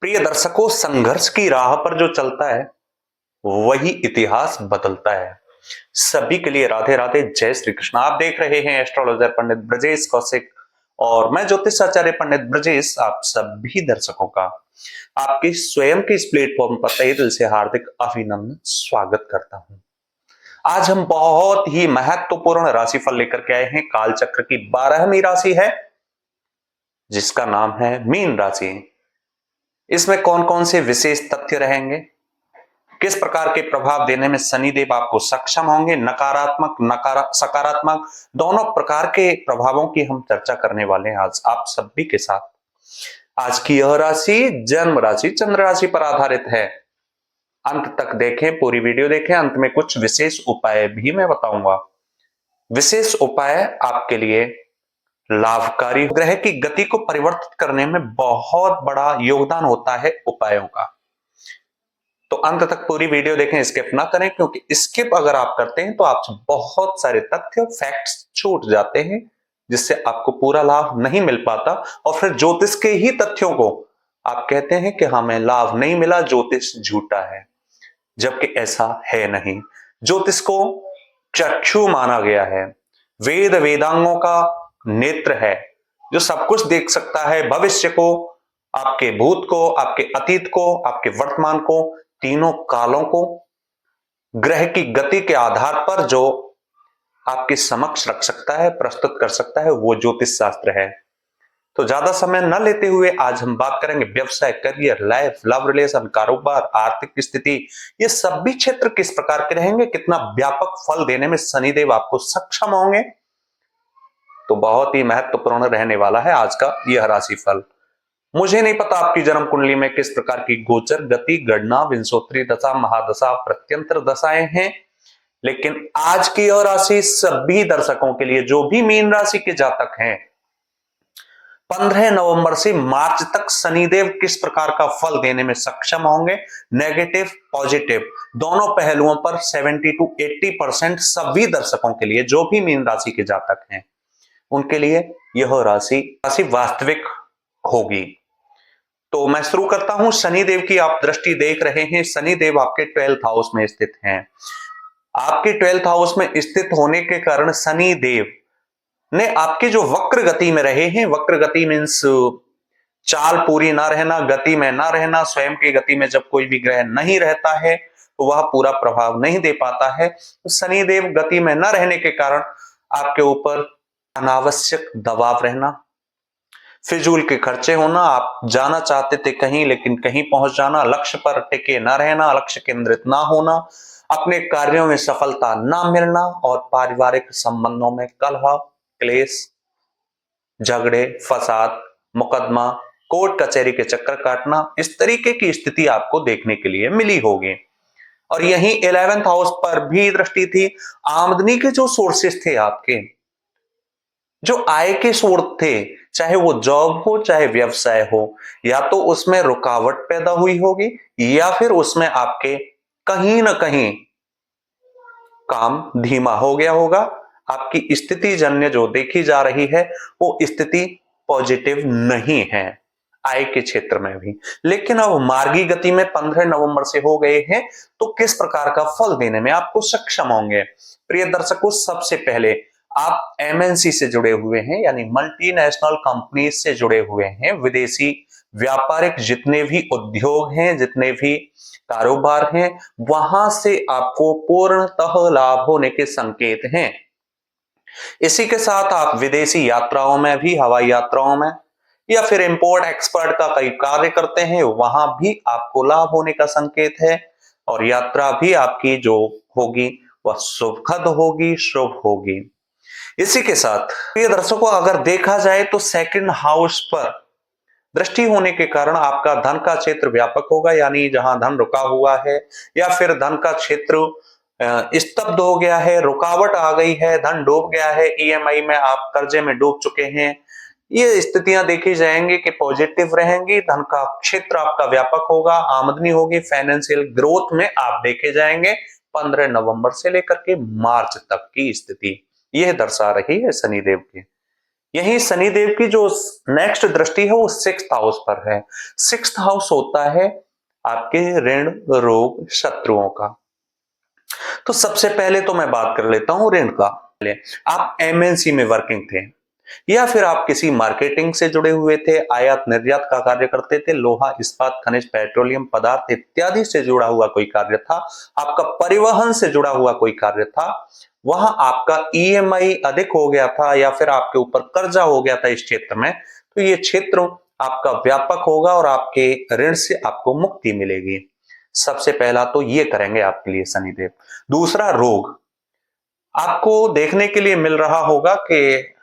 प्रिय दर्शकों, संघर्ष की राह पर जो चलता है वही इतिहास बदलता है। सभी के लिए राधे राधे, जय श्री कृष्ण। आप देख रहे हैं एस्ट्रोलॉजर पंडित ब्रजेश कौशिक और मैं ज्योतिष आचार्य पंडित ब्रजेश। आप सभी दर्शकों का आपकी स्वयं के इस प्लेटफॉर्म पर तहे दिल से हार्दिक अभिनंदन स्वागत करता हूं। आज हम बहुत ही महत्वपूर्ण राशिफल लेकर के आए हैं। काल चक्र की 12वीं राशि है जिसका नाम है मीन राशि। इसमें कौन कौन से विशेष तथ्य रहेंगे, किस प्रकार के प्रभाव देने में शनिदेव आपको सक्षम होंगे, नकारात्मक सकारात्मक दोनों प्रकार के प्रभावों की हम चर्चा करने वाले हैं आज आप सभी के साथ। आज की यह राशि जन्म राशि चंद्र राशि पर आधारित है। अंत तक देखें, पूरी वीडियो देखें। अंत में कुछ विशेष उपाय भी मैं बताऊंगा। विशेष उपाय आपके लिए लाभकारी। ग्रह की गति को परिवर्तित करने में बहुत बड़ा योगदान होता है उपायों का। तो अंत तक पूरी वीडियो देखें, स्किप ना करें, क्योंकि स्किप अगर आप करते हैं तो आपसे बहुत सारे तथ्य फैक्ट्स छूट जाते हैं जिससे आपको पूरा लाभ नहीं मिल पाता और फिर ज्योतिष के ही तथ्यों को आप कहते हैं कि हमें लाभ नहीं मिला, ज्योतिष झूठा है, जबकि ऐसा है नहीं। ज्योतिष को चक्षु माना गया है, वेद वेदांगों का नेत्र है जो सब कुछ देख सकता है, भविष्य को, आपके भूत को, आपके अतीत को, आपके वर्तमान को, तीनों कालों को ग्रह की गति के आधार पर जो आपके समक्ष रख सकता है, प्रस्तुत कर सकता है, वो ज्योतिष शास्त्र है। तो ज्यादा समय न लेते हुए आज हम बात करेंगे व्यवसाय, करियर, लाइफ, लव रिलेशन, कारोबार, आर्थिक स्थिति, ये सभी क्षेत्र किस प्रकार के रहेंगे, कितना व्यापक फल देने में शनिदेव आपको सक्षम होंगे। तो बहुत ही महत्वपूर्ण रहने वाला है आज का यह राशिफल। मुझे नहीं पता आपकी जन्म कुंडली में किस प्रकार की गोचर, गति, गणना, विंशोत्तरी दशा, महादशा, प्रत्यंतर दशाएं हैं, लेकिन आज की यह राशि सभी दर्शकों के लिए, जो भी मीन राशि के जातक हैं, 15 नवंबर से मार्च तक शनिदेव किस प्रकार का फल देने में सक्षम होंगे, नेगेटिव पॉजिटिव दोनों पहलुओं पर 70 to 80% सभी दर्शकों के लिए, जो भी मीन राशि के जातक हैं, उनके लिए यह राशि वास्तविक होगी। तो मैं शुरू करता हूं। शनिदेव की आप दृष्टि देख रहे हैं। शनिदेव आपके 12th हाउस में स्थित हैं। आपके 12th हाउस में स्थित होने के कारण शनिदेव ने आपके जो वक्र गति में रहे हैं, वक्र गति मीन्स चाल पूरी ना रहना, गति में ना रहना, स्वयं की गति में जब कोई भी ग्रह नहीं रहता है तो वह पूरा प्रभाव नहीं दे पाता है। तो शनिदेव गति में न रहने के कारण आपके ऊपर अनावश्यक दबाव रहना, फिजूल के खर्चे होना, आप जाना चाहते थे कहीं लेकिन कहीं पहुंच जाना, लक्ष्य पर टिके ना रहना, लक्ष्य केंद्रित ना होना, अपने कार्यों में सफलता ना मिलना और पारिवारिक संबंधों में कलह, क्लेश, झगड़े, फसाद, मुकदमा, कोर्ट कचहरी के चक्कर काटना, इस तरीके की स्थिति आपको देखने के लिए मिली होगी। और यही 11th हाउस पर भी दृष्टि थी। आमदनी के जो सोर्सेस थे आपके, जो आय के स्रोत थे, चाहे वो जॉब हो चाहे व्यवसाय हो, या तो उसमें रुकावट पैदा हुई होगी या फिर उसमें आपके कहीं ना कहीं काम धीमा हो गया होगा। आपकी स्थिति जन्य जो देखी जा रही है वो स्थिति पॉजिटिव नहीं है आय के क्षेत्र में भी। लेकिन अब मार्गी गति में 15 नवंबर से हो गए हैं, तो किस प्रकार का फल देने में आपको सक्षम होंगे। प्रिय दर्शकों, सबसे पहले आप एमएनसी से जुड़े हुए हैं, यानी मल्टीनेशनल कंपनीज से जुड़े हुए हैं। विदेशी व्यापारिक जितने भी उद्योग हैं, जितने भी कारोबार हैं, वहां से आपको पूर्णतः लाभ होने के संकेत हैं। इसी के साथ आप विदेशी यात्राओं में भी, हवाई यात्राओं में या फिर इंपोर्ट एक्सपर्ट का कई कार्य करते हैं, वहां भी आपको लाभ होने का संकेत है। और यात्रा भी आपकी जो होगी वह सुखद होगी, शुभ होगी। इसी के साथ प्रिय दर्शकों, अगर देखा जाए तो सेकंड हाउस पर दृष्टि होने के कारण आपका धन का क्षेत्र व्यापक होगा, यानी जहां धन रुका हुआ है या फिर धन का क्षेत्र स्तब्ध हो गया है, रुकावट आ गई है, धन डूब गया है, ईएमआई में आप कर्जे में डूब चुके हैं, ये स्थितियां देखी जाएंगी कि पॉजिटिव रहेंगी। धन का क्षेत्र आपका व्यापक होगा, आमदनी होगी, फाइनेंशियल ग्रोथ में आप देखे जाएंगे। 15 नवंबर से लेकर के मार्च तक की स्थिति यह दर्शा रही है शनिदेव की। यही शनिदेव की जो नेक्स्ट दृष्टि है वो 6th हाउस पर है। 6th हाउस होता है आपके ऋण, रोग, शत्रुओं का। तो सबसे पहले तो मैं बात कर लेता हूं ऋण का। आप एमएनसी में वर्किंग थे या फिर आप किसी मार्केटिंग से जुड़े हुए थे, आयात निर्यात का कार्य करते थे, लोहा इस्पात खनिज पेट्रोलियम पदार्थ इत्यादि से जुड़ा हुआ कोई कार्य था, आपका परिवहन से जुड़ा हुआ कोई कार्य था, वहां आपका ईएमआई अधिक हो गया था या फिर आपके ऊपर कर्जा हो गया था इस क्षेत्र में, तो ये क्षेत्र आपका व्यापक होगा और आपके ऋण से आपको मुक्ति मिलेगी। सबसे पहला तो ये करेंगे आपके लिए शनिदेव। दूसरा, रोग आपको देखने के लिए मिल रहा होगा कि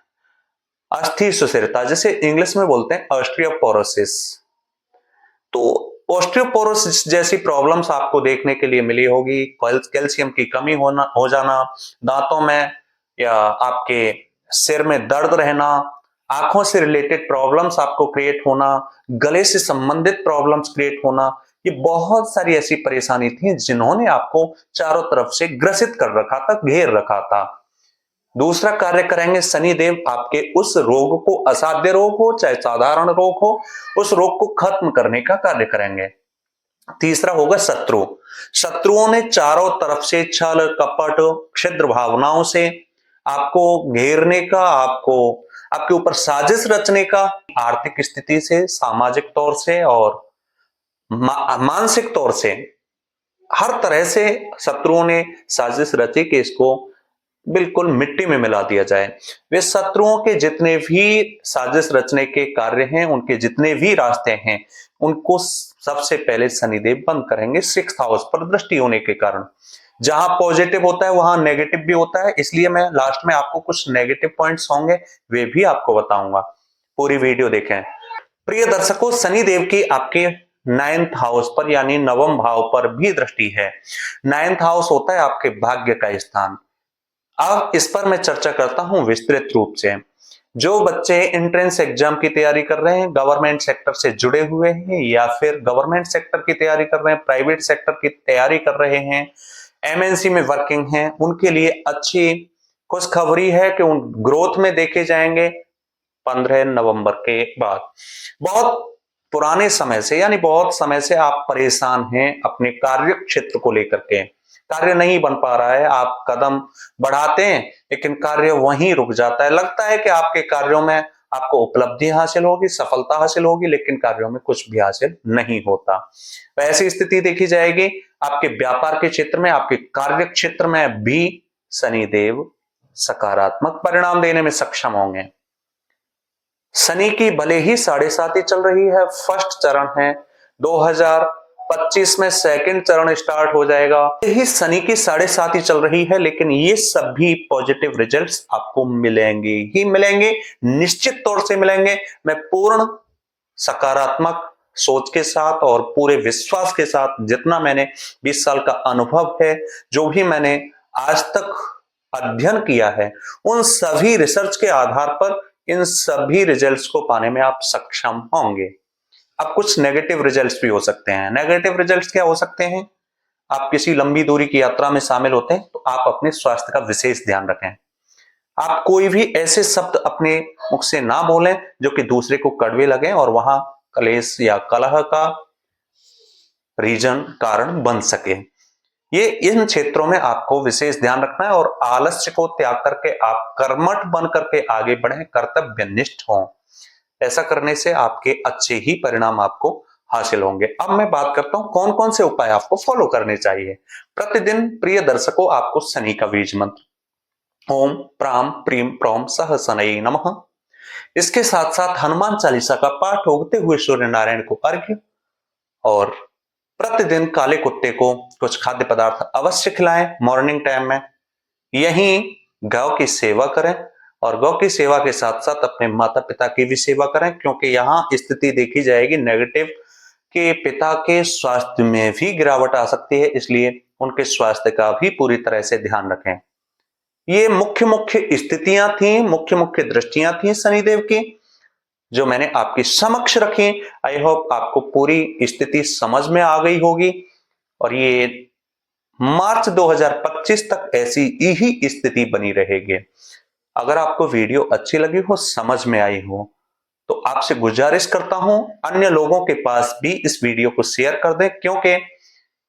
अस्थि सुस्थिरता, जैसे इंग्लिश में बोलते हैं ऑस्टियोपोरोसिस, तो ऑस्टियोपोरोसिस जैसी प्रॉब्लम्स आपको देखने के लिए मिली होगी। कैल्शियम की कमी होना हो जाना, दांतों में या आपके सिर में दर्द रहना, आंखों से रिलेटेड प्रॉब्लम्स आपको क्रिएट होना, गले से संबंधित प्रॉब्लम्स क्रिएट होना, ये बहुत सारी ऐसी परेशानी थी जिन्होंने आपको चारों तरफ से ग्रसित कर रखा था, घेर रखा था। दूसरा कार्य करेंगे शनिदेव आपके उस रोग को, असाध्य रोग हो चाहे साधारण रोग हो, उस रोग को खत्म करने का कार्य करेंगे। तीसरा होगा शत्रु। शत्रुओं ने चारों तरफ से छल कपट क्षुद्र भावनाओं से आपको घेरने का, आपको आपके ऊपर साजिश रचने का, आर्थिक स्थिति से, सामाजिक तौर से और मानसिक तौर से हर तरह से शत्रुओं ने साजिश रची कि इसको बिल्कुल मिट्टी में मिला दिया जाए। वे शत्रुओं के जितने भी साजिश रचने के कार्य हैं, उनके जितने भी रास्ते हैं, उनको सबसे पहले शनिदेव बंद करेंगे 6th हाउस पर दृष्टि होने के कारण। जहां पॉजिटिव होता है वहां नेगेटिव भी होता है, इसलिए मैं लास्ट में आपको कुछ नेगेटिव पॉइंट्स होंगे वे भी आपको बताऊंगा। पूरी वीडियो देखें। प्रिय दर्शकों, शनिदेव की आपके 9th हाउस पर यानी नवम भाव पर भी दृष्टि है। 9th हाउस होता है आपके भाग्य का स्थान। अब इस पर मैं चर्चा करता हूं विस्तृत रूप से। जो बच्चे एंट्रेंस एग्जाम की तैयारी कर रहे हैं, गवर्नमेंट सेक्टर से जुड़े हुए हैं या फिर गवर्नमेंट सेक्टर की तैयारी कर रहे हैं, प्राइवेट सेक्टर की तैयारी कर रहे हैं, एमएनसी में वर्किंग हैं, उनके लिए अच्छी खुशखबरी है कि उन ग्रोथ में देखे जाएंगे 15 नवंबर के बाद। बहुत पुराने समय से यानी बहुत समय से आप परेशान हैं अपने कार्य क्षेत्र को लेकर के, कार्य नहीं बन पा रहा है, आप कदम बढ़ाते हैं लेकिन कार्य वहीं रुक जाता है। लगता है कि आपके कार्यों में आपको उपलब्धि हासिल होगी, सफलता हासिल होगी, लेकिन कार्यों में कुछ भी हासिल नहीं होता। तो ऐसी स्थिति देखी जाएगी आपके व्यापार के क्षेत्र में, आपके कार्य क्षेत्र में भी शनिदेव सकारात्मक परिणाम देने में सक्षम होंगे। शनि की भले ही 7.5 चल रही है, फर्स्ट चरण है, 2025 में सेकंड चरण स्टार्ट हो जाएगा। यही शनि की 7.5 चल रही है, लेकिन ये सभी पॉजिटिव रिजल्ट्स आपको मिलेंगे ही मिलेंगे, निश्चित तौर से मिलेंगे। मैं पूर्ण सकारात्मक सोच के साथ और पूरे विश्वास के साथ, जितना मैंने 20 साल का अनुभव है, जो भी मैंने आज तक अध्ययन किया है, उन सभी रिसर्च के आधार पर इन सभी रिजल्ट्स को पाने में आप सक्षम होंगे। अब कुछ नेगेटिव रिजल्ट्स भी हो सकते हैं। नेगेटिव रिजल्ट्स क्या हो सकते हैं? आप किसी लंबी दूरी की यात्रा में शामिल होते हैं तो आप अपने स्वास्थ्य का विशेष ध्यान रखें। आप कोई भी ऐसे शब्द अपने मुख से ना बोलें जो कि दूसरे को कड़वे लगे और वहां कलेश या कलह का रीजन कारण बन सके। ये इन क्षेत्रों में आपको विशेष ध्यान रखना है और आलस्य को त्याग करके आप कर्मठ बन करके आगे बढ़ें, कर्तव्यनिष्ठ हों। ऐसा करने से आपके अच्छे ही परिणाम आपको हासिल होंगे। अब मैं बात करता हूं कौन कौन से उपाय आपको फॉलो करने चाहिए प्रतिदिन। प्रिय दर्शकों, आपको शनि का बीज मंत्र ओम प्राम प्रीम प्रौम सह शनये नमः, इसके साथ साथ हनुमान चालीसा का पाठ उगते हुए सूर्य नारायण को अर्घ्य, और प्रतिदिन काले कुत्ते को कुछ खाद्य पदार्थ अवश्य खिलाएं मॉर्निंग टाइम में। यहीं गौ की सेवा करें और गौ की सेवा के साथ साथ अपने माता पिता की भी सेवा करें, क्योंकि यहां स्थिति देखी जाएगी नेगेटिव के पिता के स्वास्थ्य में भी गिरावट आ सकती है, इसलिए उनके स्वास्थ्य का भी पूरी तरह से ध्यान रखें। ये मुख्य मुख्य स्थितियां थी, मुख्य मुख्य दृष्टियां थी शनिदेव की, जो मैंने आपके समक्ष रखी। आई होप आपको पूरी स्थिति समझ में आ गई होगी और ये मार्च 2025 तक ऐसी ही स्थिति बनी रहेगी। अगर आपको वीडियो अच्छी लगी हो, समझ में आई हो, तो आपसे गुजारिश करता हूं अन्य लोगों के पास भी इस वीडियो को शेयर कर दें, क्योंकि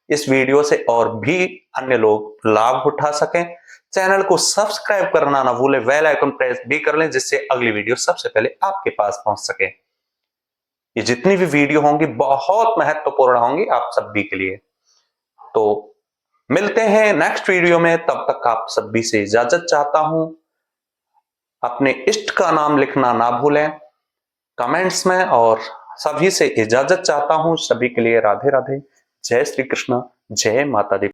इस वीडियो से और भी अन्य लोग लाभ उठा सकें। चैनल को सब्सक्राइब करना ना भूलें, बेल आइकन प्रेस भी कर लें, जिससे अगली वीडियो सबसे पहले आपके पास पहुंच सके। ये जितनी भी वीडियो होंगी बहुत महत्वपूर्ण होंगी आप सभी के लिए। तो मिलते हैं नेक्स्ट वीडियो में, तब तक आप सभी से इजाजत चाहता हूं। अपने इष्ट का नाम लिखना ना भूलें कमेंट्स में, और सभी से इजाजत चाहता हूं। सभी के लिए राधे राधे, जय श्री कृष्ण, जय माता दी।